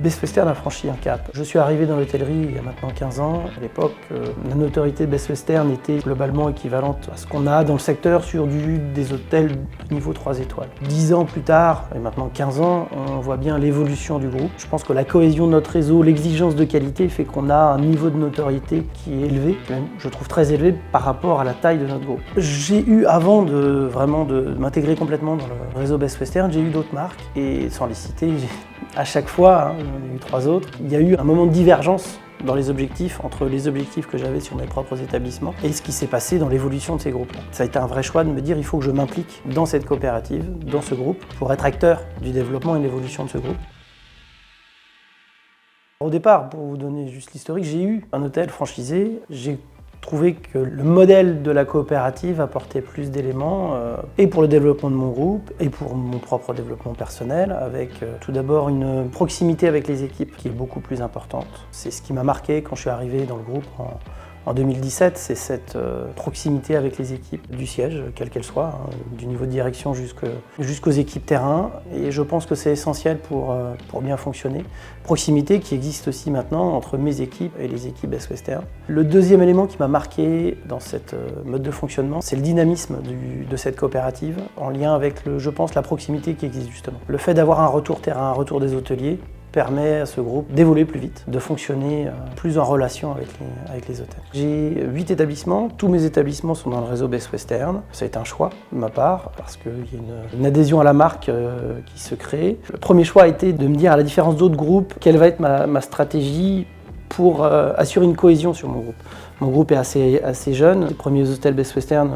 Best Western a franchi un cap. Je suis arrivé dans l'hôtellerie il y a maintenant 15 ans. À l'époque, la notoriété de Best Western était globalement équivalente à ce qu'on a dans le secteur sur des hôtels de niveau 3 étoiles. 10 ans plus tard, et maintenant 15 ans, on voit bien l'évolution du groupe. Je pense que la cohésion de notre réseau, l'exigence de qualité fait qu'on a un niveau de notoriété qui est élevé, même je trouve très élevé par rapport à la taille de notre groupe. J'ai eu, avant de m'intégrer complètement dans le réseau Best Western, j'ai eu d'autres marques, et sans les citer, à chaque fois, j'en ai eu 3 autres, il y a eu un moment de divergence dans les objectifs, entre les objectifs que j'avais sur mes propres établissements et ce qui s'est passé dans l'évolution de ces groupes-là. Ça a été un vrai choix de me dire il faut que je m'implique dans cette coopérative, dans ce groupe, pour être acteur du développement et de l'évolution de ce groupe. Au départ, pour vous donner juste l'historique, j'ai eu un hôtel franchisé. J'ai trouvé que le modèle de la coopérative apportait plus d'éléments et pour le développement de mon groupe et pour mon propre développement personnel, avec tout d'abord une proximité avec les équipes qui est beaucoup plus importante. C'est ce qui m'a marqué quand je suis arrivé dans le groupe en 2017, c'est cette proximité avec les équipes du siège, quelles qu'elles soient, du niveau de direction jusqu'aux équipes terrain. Et je pense que c'est essentiel pour bien fonctionner. Proximité qui existe aussi maintenant entre mes équipes et les équipes Best Western. Le deuxième élément qui m'a marqué dans cette mode de fonctionnement, c'est le dynamisme de cette coopérative, en lien avec, je pense, la proximité qui existe justement. Le fait d'avoir un retour terrain, un retour des hôteliers, permet à ce groupe d'évoluer plus vite, de fonctionner plus en relation avec les hôtels. J'ai 8 établissements, tous mes établissements sont dans le réseau Best Western. Ça a été un choix de ma part, parce qu'il y a une adhésion à la marque qui se crée. Le premier choix a été de me dire, à la différence d'autres groupes, quelle va être ma stratégie pour assurer une cohésion sur mon groupe. Mon groupe est assez jeune. Les premiers hôtels Best Western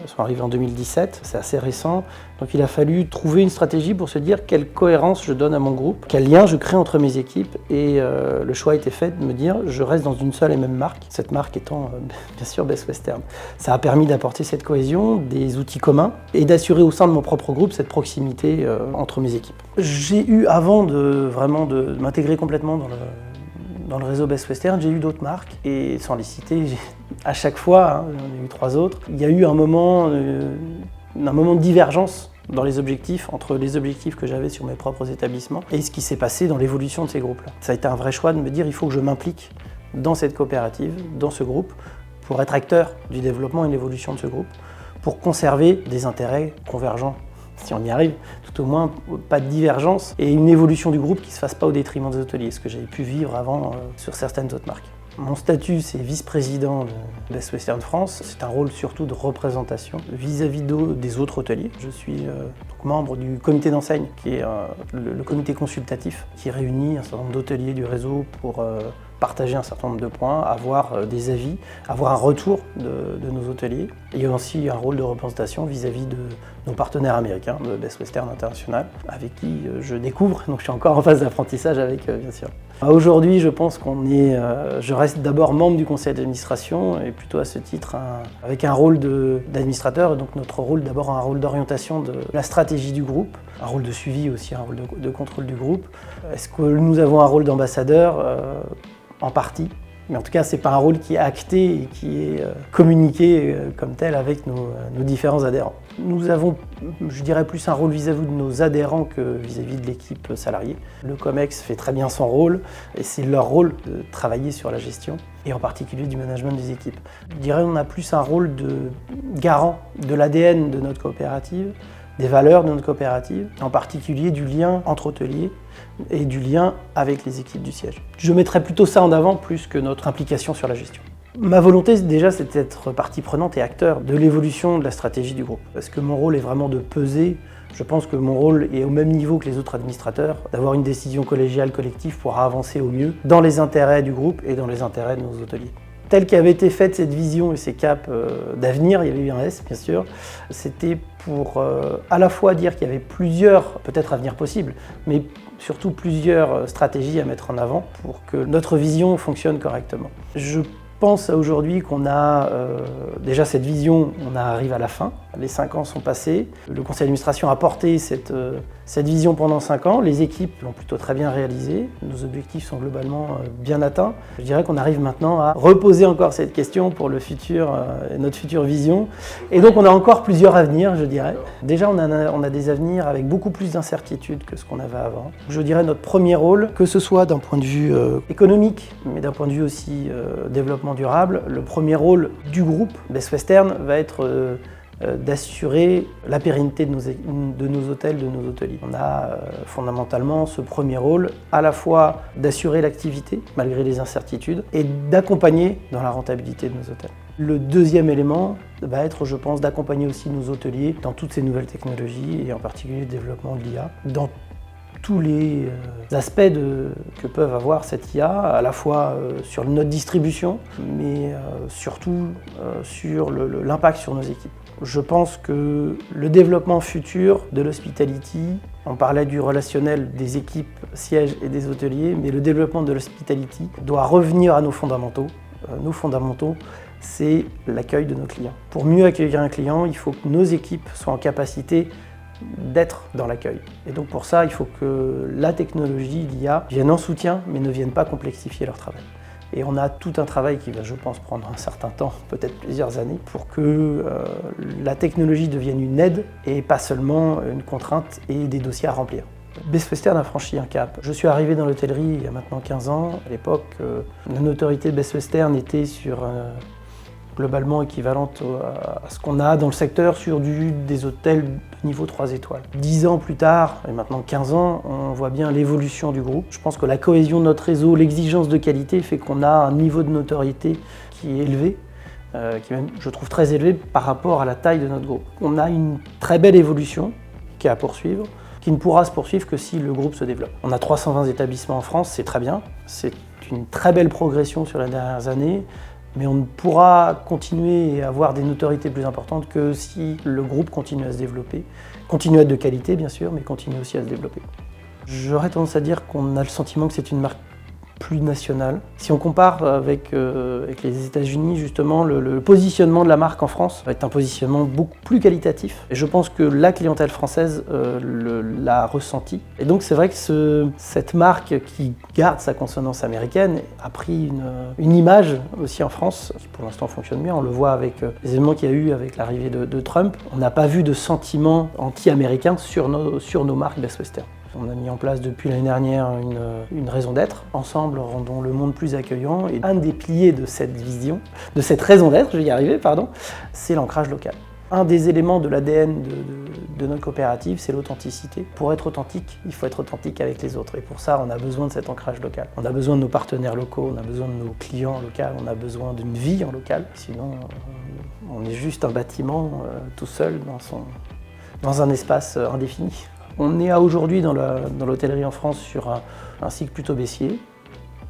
sont arrivés en 2017, c'est assez récent. Donc il a fallu trouver une stratégie pour se dire quelle cohérence je donne à mon groupe, quel lien je crée entre mes équipes. Et le choix a été fait de me dire je reste dans une seule et même marque, cette marque étant bien sûr Best Western. Ça a permis d'apporter cette cohésion, des outils communs et d'assurer au sein de mon propre groupe cette proximité entre mes équipes. J'ai eu, avant de m'intégrer complètement dans le réseau Best Western, j'ai eu d'autres marques, et sans les citer, à chaque fois, j'en ai eu 3 autres, il y a eu un moment de divergence dans les objectifs, entre les objectifs que j'avais sur mes propres établissements et ce qui s'est passé dans l'évolution de ces groupes-là. Ça a été un vrai choix de me dire il faut que je m'implique dans cette coopérative, dans ce groupe, pour être acteur du développement et de l'évolution de ce groupe, pour conserver des intérêts convergents. Si on y arrive, tout au moins pas de divergence et une évolution du groupe qui ne se fasse pas au détriment des hôteliers, ce que j'avais pu vivre avant sur certaines autres marques. Mon statut, c'est vice-président de Best Western France. C'est un rôle surtout de représentation vis-à-vis des autres hôteliers. Je suis donc membre du comité d'enseigne, qui est le comité consultatif, qui réunit un certain nombre d'hôteliers du réseau pour partager un certain nombre de points, avoir des avis, avoir un retour de nos hôteliers. Il y a aussi un rôle de représentation vis-à-vis de nos partenaires américains, de Best Western International, avec qui je découvre, donc je suis encore en phase d'apprentissage avec eux, bien sûr. Aujourd'hui, je pense je reste d'abord membre du conseil d'administration, et plutôt à ce titre avec un rôle d'administrateur, donc notre rôle d'abord un rôle d'orientation de la stratégie du groupe, un rôle de suivi aussi, un rôle de contrôle du groupe. Est-ce que nous avons un rôle d'ambassadeur? En partie, mais en tout cas, ce n'est pas un rôle qui est acté et qui est communiqué comme tel avec nos différents adhérents. Nous avons, je dirais, plus un rôle vis-à-vis de nos adhérents que vis-à-vis de l'équipe salariée. Le COMEX fait très bien son rôle et c'est leur rôle de travailler sur la gestion et en particulier du management des équipes. Je dirais qu'on a plus un rôle de garant de l'ADN de notre coopérative, des valeurs de notre coopérative, en particulier du lien entre hôteliers et du lien avec les équipes du siège. Je mettrais plutôt ça en avant plus que notre implication sur la gestion. Ma volonté déjà, c'est d'être partie prenante et acteur de l'évolution de la stratégie du groupe. Parce que mon rôle est vraiment de peser. Je pense que mon rôle est au même niveau que les autres administrateurs, d'avoir une décision collégiale, collective pour avancer au mieux dans les intérêts du groupe et dans les intérêts de nos hôteliers. Telle qu'avait été faite cette vision et ces caps d'avenir, il y avait eu un S bien sûr, c'était pour à la fois dire qu'il y avait plusieurs peut-être avenirs possibles, mais surtout plusieurs stratégies à mettre en avant pour que notre vision fonctionne correctement. Je pense aujourd'hui qu'on a déjà cette vision, on arrive à la fin, les 5 ans sont passés, le conseil d'administration a porté cette cette vision pendant 5 ans. Les équipes l'ont plutôt très bien réalisée. Nos objectifs sont globalement bien atteints. Je dirais qu'on arrive maintenant à reposer encore cette question pour le futur, notre future vision. Et donc on a encore plusieurs avenirs, je dirais. Déjà, on a des avenirs avec beaucoup plus d'incertitudes que ce qu'on avait avant. Je dirais notre premier rôle, que ce soit d'un point de vue économique, mais d'un point de vue aussi développement durable, le premier rôle du groupe Best Western va être d'assurer la pérennité de nos hôtels, de nos hôteliers. On a fondamentalement ce premier rôle, à la fois d'assurer l'activité malgré les incertitudes et d'accompagner dans la rentabilité de nos hôtels. Le deuxième élément va être, je pense, d'accompagner aussi nos hôteliers dans toutes ces nouvelles technologies et en particulier le développement de l'IA, dans tous les aspects que peuvent avoir cette IA, à la fois sur notre distribution, mais surtout sur l'impact sur nos équipes. Je pense que le développement futur de l'hospitality, on parlait du relationnel des équipes sièges et des hôteliers, mais le développement de l'hospitality doit revenir à nos fondamentaux. Nos fondamentaux, c'est l'accueil de nos clients. Pour mieux accueillir un client, il faut que nos équipes soient en capacité d'être dans l'accueil. Et donc pour ça, il faut que la technologie, l'IA, vienne en soutien, mais ne vienne pas complexifier leur travail. Et on a tout un travail qui va, je pense, prendre un certain temps, peut-être plusieurs années, pour que la technologie devienne une aide et pas seulement une contrainte et des dossiers à remplir. Best Western a franchi un cap. Je suis arrivé dans l'hôtellerie il y a maintenant 15 ans. À l'époque, la notoriété de Best Western était sur globalement équivalente à ce qu'on a dans le secteur sur des hôtels de niveau 3 étoiles. 10 ans plus tard, et maintenant 15 ans, on voit bien l'évolution du groupe. Je pense que la cohésion de notre réseau, l'exigence de qualité fait qu'on a un niveau de notoriété qui est élevé, qui est même, je trouve, très élevé par rapport à la taille de notre groupe. On a une très belle évolution qui est à poursuivre, qui ne pourra se poursuivre que si le groupe se développe. On a 320 établissements en France, c'est très bien, c'est une très belle progression sur les dernières années, mais on ne pourra continuer et avoir des notoriétés plus importantes que si le groupe continue à se développer, continue à être de qualité bien sûr, mais continue aussi à se développer. J'aurais tendance à dire qu'on a le sentiment que c'est une marque plus nationale. Si on compare avec les États-Unis, justement, le positionnement de la marque en France va être un positionnement beaucoup plus qualitatif. Et je pense que la clientèle française l'a ressenti. Et donc c'est vrai que cette marque qui garde sa consonance américaine a pris une image aussi en France, qui pour l'instant fonctionne bien. On le voit avec les événements qu'il y a eu avec l'arrivée de Trump. On n'a pas vu de sentiment anti-américain sur nos marques Best Western. On a mis en place depuis l'année dernière une raison d'être. Ensemble, rendons le monde plus accueillant. Et un des piliers de cette vision, de cette raison d'être, je vais y arriver, c'est l'ancrage local. Un des éléments de l'ADN de notre coopérative, c'est l'authenticité. Pour être authentique, il faut être authentique avec les autres. Et pour ça, on a besoin de cet ancrage local. On a besoin de nos partenaires locaux, on a besoin de nos clients locaux, on a besoin d'une vie en local. Sinon, on est juste un bâtiment tout seul dans un espace indéfini. On est aujourd'hui dans l'hôtellerie en France sur un cycle plutôt baissier,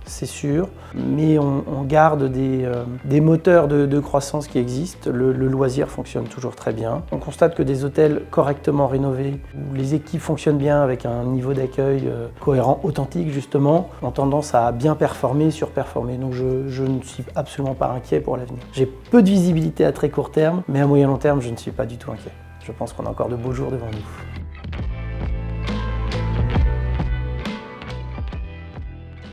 c'est sûr, mais on garde des moteurs de croissance qui existent. Le loisir fonctionne toujours très bien. On constate que des hôtels correctement rénovés, où les équipes fonctionnent bien avec un niveau d'accueil cohérent, authentique justement, ont tendance à bien performer, surperformer. Donc je ne suis absolument pas inquiet pour l'avenir. J'ai peu de visibilité à très court terme, mais à moyen long terme, je ne suis pas du tout inquiet. Je pense qu'on a encore de beaux jours devant nous.